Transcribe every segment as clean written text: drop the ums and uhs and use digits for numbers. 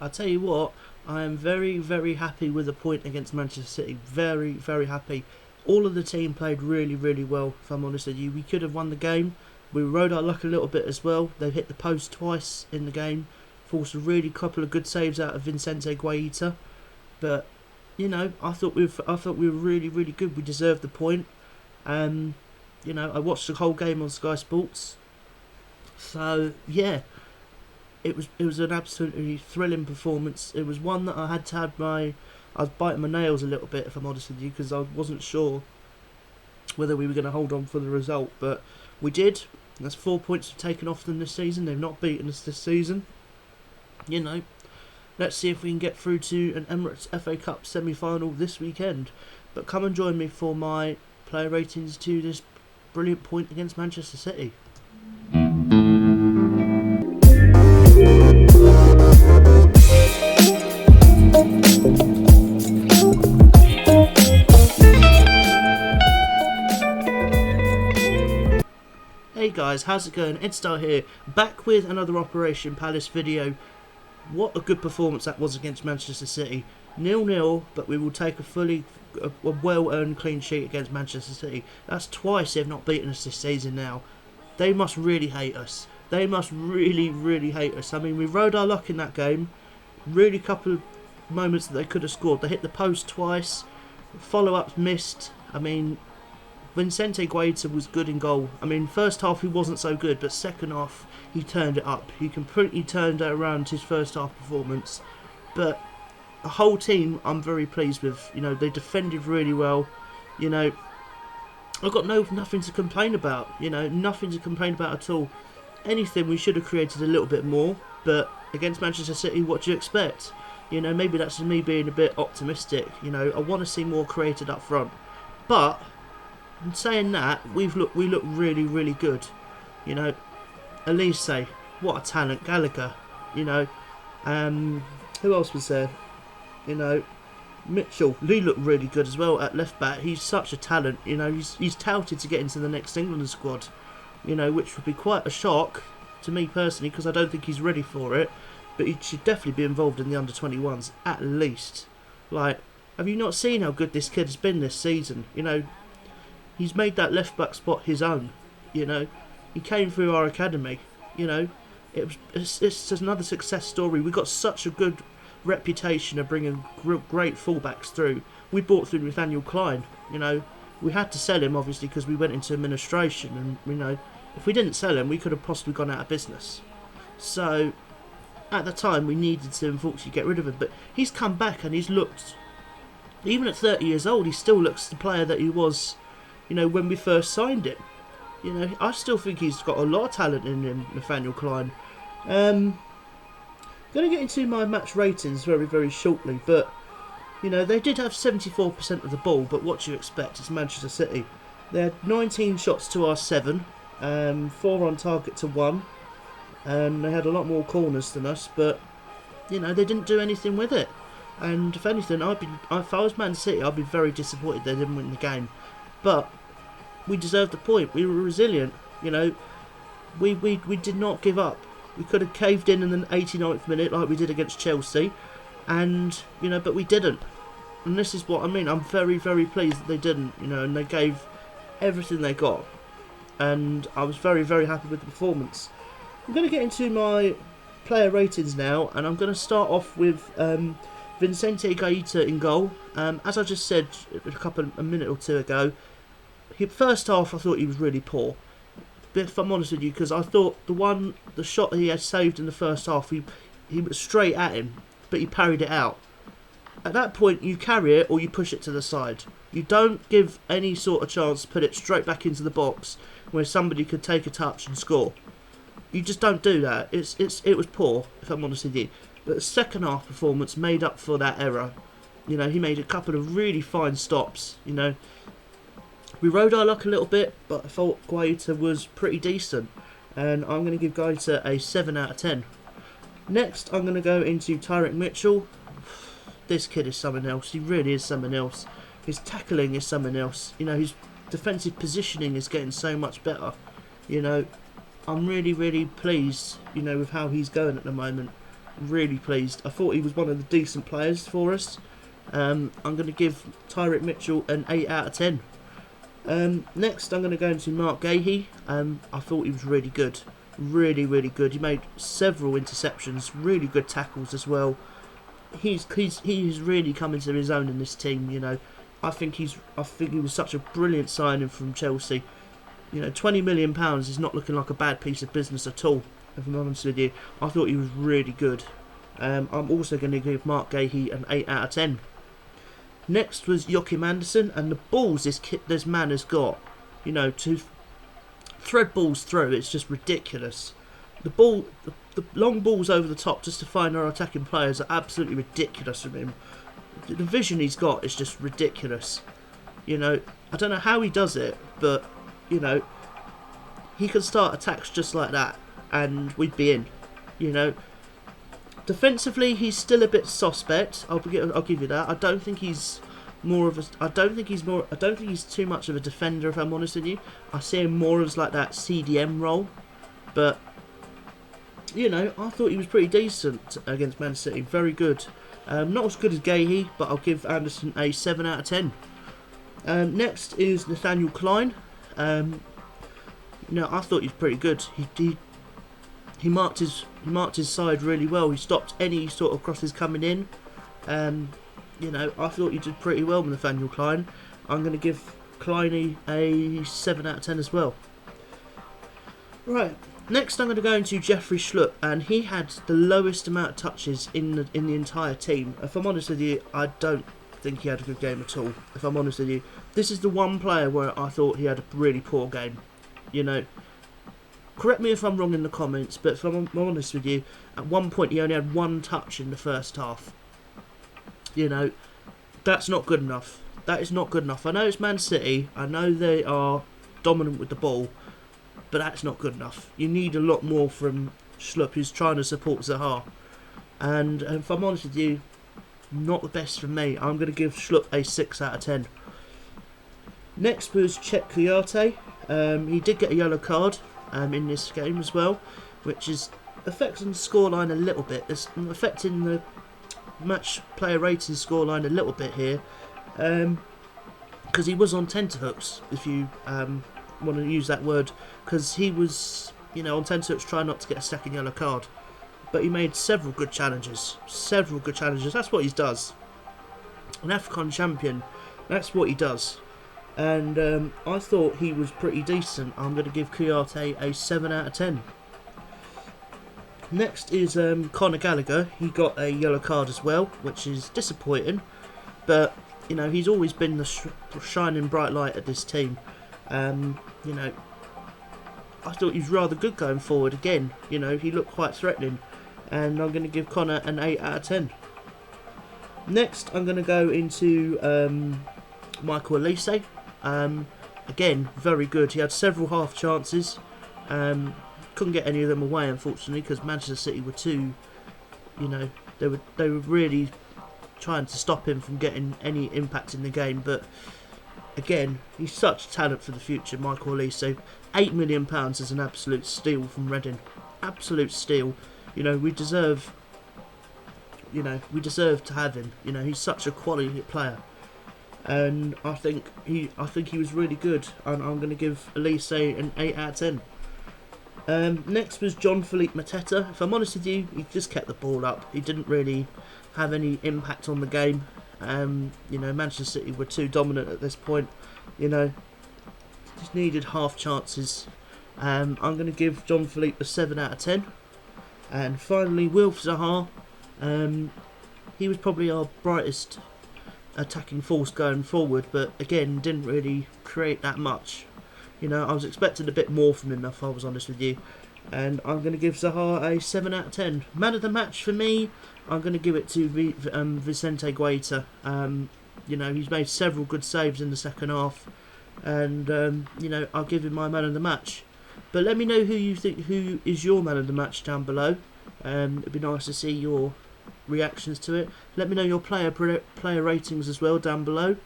I'll tell you what, I am very, very happy with the point against Manchester City. Very, very happy. All of the team played really, really well, if I'm honest with you. We could have won the game. We rode our luck a little bit as well. They hit the post twice in the game. Forced a really couple of good saves out of Vicente Guaita. But, you know, I thought we were really, really good. We deserved the point. You know, I watched the whole game on Sky Sports. So, yeah. It was an absolutely thrilling performance. It was one that I had to have I was biting my nails a little bit, if I'm honest with you, because I wasn't sure whether we were going to hold on for the result. But we did. That's 4 points we've taken off them this season. They've not beaten us this season. You know, let's see if we can get through to an Emirates FA Cup semi-final this weekend. But come and join me for my player ratings to this brilliant point against Manchester City. Hey guys, how's it going? Edstar here, back with another Operation Palace video. What a good performance that was against Manchester City. 0-0, but we will take a well-earned clean sheet against Manchester City. That's twice they've not beaten us this season now. They must really hate us. They must really, really hate us. I mean, we rode our luck in that game. Really couple of moments that they could have scored. They hit the post twice. Follow-ups missed. I mean, Vicente Guaita was good in goal. I mean, first half he wasn't so good, but second half he turned it up. He completely turned around his first half performance. But the whole team I'm very pleased with. You know, they defended really well. You know, I've got nothing to complain about. You know, nothing to complain about at all. Anything, we should have created a little bit more. But against Manchester City, what do you expect? You know, maybe that's me being a bit optimistic. You know, I want to see more created up front. But in saying that, we look really, really good. You know, Elise, what a talent. Gallagher, you know. Who else was there? You know, Mitchell. He looked really good as well at left back. He's such a talent. You know, he's touted to get into the next England squad. You know, which would be quite a shock to me personally, because I don't think he's ready for it. But he should definitely be involved in the under-21s at least. Like, have you not seen how good this kid has been this season? You know, he's made that left back spot his own. You know, he came through our academy. You know, it's just another success story. We got such a good reputation of bringing great fullbacks through. We brought through Nathaniel Klein. You know, we had to sell him obviously because we went into administration, and you know, if we didn't sell him, we could have possibly gone out of business. So at the time, we needed to unfortunately get rid of him. But he's come back and he's looked, even at 30 years old, he still looks the player that he was, you know, when we first signed him. You know, I still think he's got a lot of talent in him, Nathaniel Klein. Going to get into my match ratings very, very shortly, but, you know, they did have 74% of the ball, but what do you expect? It's Manchester City. They had 19 shots to our 7, 4 on target to 1, and they had a lot more corners than us, but, you know, they didn't do anything with it. And if anything, if I was Man City, I'd be very disappointed they didn't win the game. But we deserved the point. We were resilient. You know, we did not give up. We could have caved in the 89th minute like we did against Chelsea, and you know, but we didn't. And this is what I mean. I'm very, very pleased that they didn't. You know, and they gave everything they got, and I was very, very happy with the performance. I'm going to get into my player ratings now, and I'm going to start off with Vicente Guaita in goal. As I just said a minute or two ago, first half I thought he was really poor. But if I'm honest with you, because I thought the shot he had saved in the first half, he was straight at him, but he parried it out. At that point, you carry it or you push it to the side. You don't give any sort of chance to put it straight back into the box where somebody could take a touch and score. You just don't do that. It was poor, if I'm honest with you. But the second half performance made up for that error. You know, he made a couple of really fine stops. You know, we rode our luck a little bit, but I thought Guaita was pretty decent. And I'm going to give Guaita a 7 out of 10. Next, I'm going to go into Tyrick Mitchell. This kid is something else. He really is something else. His tackling is something else. You know, his defensive positioning is getting so much better. You know, I'm really, really pleased, you know, with how he's going at the moment. Really pleased. I thought he was one of the decent players for us. I'm going to give Tyrick Mitchell an 8 out of 10. Next, I'm going to go into Mark Gahey. I thought he was really good. Really, really good. He made several interceptions. Really good tackles as well. He's really come into his own in this team. You know, I think he was such a brilliant signing from Chelsea. You know, £20 million is not looking like a bad piece of business at all. If I'm honest with you, I thought he was really good. I'm also going to give Mark Gahey an 8 out of 10. Next was Jockey Anderson, and the balls this man has got, you know, to thread balls through, it's just ridiculous. The long balls over the top just to find our attacking players are absolutely ridiculous from him. The vision he's got is just ridiculous. You know, I don't know how he does it, but, you know, he can start attacks just like that, and we'd be in. You know, defensively he's still a bit suspect. I'll give you that. I don't think he's too much of a defender, if I'm honest with you. I see him more as like that CDM role, but you know, I thought he was pretty decent against Man City. Very good. Not as good as Gahey, but I'll give Anderson a 7 out of 10. Next is Nathaniel Klein. You know, I thought he was pretty good. He marked his side really well. He stopped any sort of crosses coming in. You know, I thought he did pretty well with Nathaniel Klein. I'm going to give Kleiny a 7 out of 10 as well. Right, next I'm going to go into Jeffrey Schloop, and he had the lowest amount of touches in the entire team. If I'm honest with you, I don't think he had a good game at all. If I'm honest with you, this is the one player where I thought he had a really poor game. You know, correct me if I'm wrong in the comments, but if I'm honest with you, at one point he only had one touch in the first half. You know, that's not good enough. That is not good enough. I know it's Man City. I know they are dominant with the ball, but that's not good enough. You need a lot more from Schloop, who's trying to support Zaha. And if I'm honest with you, not the best from me. I'm going to give Schloop a 6 out of 10. Next was Chet Kouyaté. He did get a yellow card in this game as well, which is affecting the scoreline a little bit. It's affecting the match player rating scoreline a little bit here, because he was on tenterhooks, if you want to use that word, because he was, you know, on tenterhooks trying not to get a second yellow card, but he made several good challenges. That's what he does. An AFCON champion, that's what he does. And I thought he was pretty decent. I'm going to give Kouyaté a 7 out of 10. Next is Conor Gallagher. He got a yellow card as well, which is disappointing. But, you know, he's always been the shining bright light at this team. You know, I thought he was rather good going forward again. You know, he looked quite threatening. And I'm going to give Conor an 8 out of 10. Next, I'm going to go into Michael Elise. Again, very good. He had several half chances. Couldn't get any of them away, unfortunately, because Manchester City were too, you know, they were really trying to stop him from getting any impact in the game. But again, he's such talent for the future, Michael Elise. £8 million is an absolute steal from Reading. Absolute steal. You know, we deserve to have him. You know, he's such a quality player. And I think he was really good. And I'm going to give Elise an 8 out of 10. Next was Philippe Matetta. If I'm honest with you, he just kept the ball up. He didn't really have any impact on the game. You know, Manchester City were too dominant at this point. You know, just needed half chances. I'm going to give Philippe a 7 out of 10. And finally, Wilf Zaha. He was probably our brightest attacking force going forward, but again, didn't really create that much. You know, I was expecting a bit more from him, if I was honest with you. And I'm going to give Zaha a 7 out of 10. Man of the match for me, I'm going to give it to Vicente Guaita. You know, he's made several good saves in the second half. And, you know, I'll give him my man of the match. But let me know who is your man of the match down below. It'd be nice to see your reactions to it. Let me know your player ratings as well down below.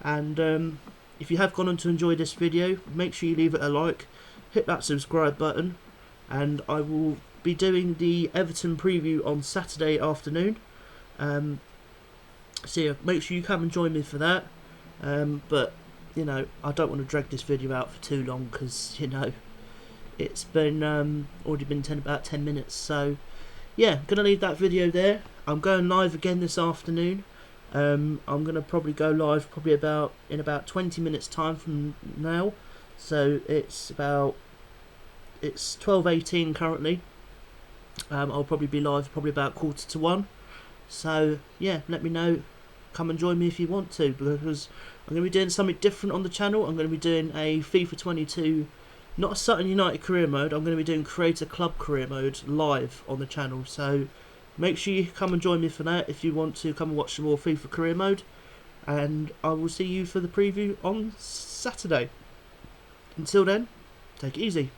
And if you have gone on to enjoy this video, make sure you leave it a like, hit that subscribe button, and I will be doing the Everton preview on Saturday afternoon. So yeah, make sure you come and join me for that. But you know, I don't want to drag this video out for too long because you know it's been already been about 10 minutes. So yeah, I'm gonna leave that video there. I'm going live again this afternoon. I'm gonna probably go live in about 20 minutes time from now. So it's 12:18 currently. I'll probably be live probably about 1:45. So yeah, let me know. Come and join me if you want to, because I'm going to be doing something different on the channel. I'm going to be doing a FIFA 22, not a Sutton United career mode. I'm going to be doing Creator Club career mode live on the channel. So make sure you come and join me for that if you want to come and watch some more FIFA career mode. And I will see you for the preview on Saturday. Until then, take it easy.